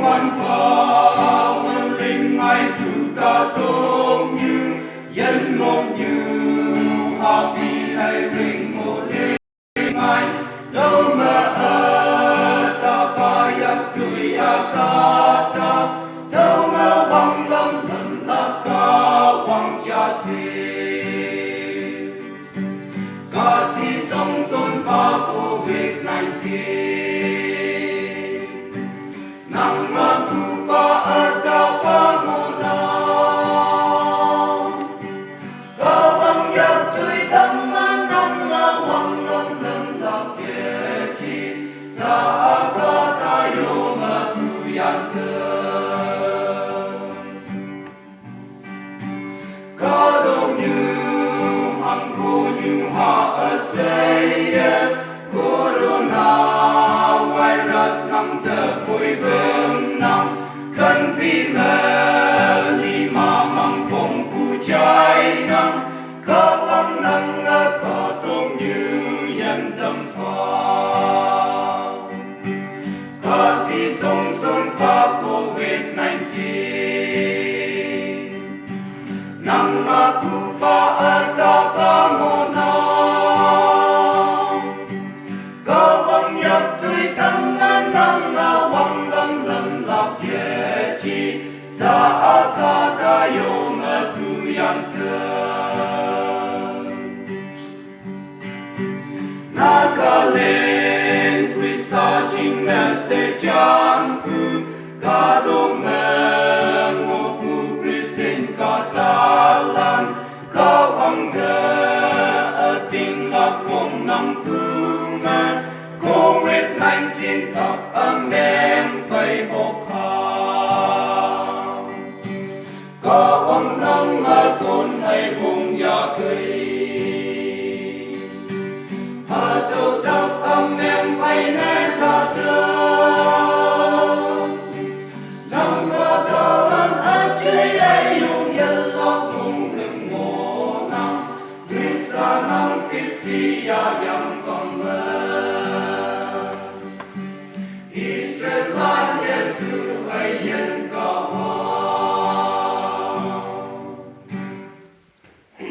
hoàn phao ngân linh ngài tu ta thông như dân ngôn như hoa bi hay rình mô linh ngài đâu mà ta ba yak tui akata đâu mà wang lâm lâm la ka wang cha si kasi song son pa COVID-19 nang aku pa ada pangunaw kawang yak tui taman nang ngawang lam lakyeji sa aga tayo mapuyan ke kadong như hang ko như ha asaya corona virus nang te phôi bên nang cần vì mẹ lima mang phong cu trái nang có băng nang có tôm như dân tâm pha có si song son pa COVID-19 nang aku pa ada pangunaw kawang yak tui taman nang ngawang lam lakyeji sa aga tayo mapuyan ke nagaling kui sa jing message ang pu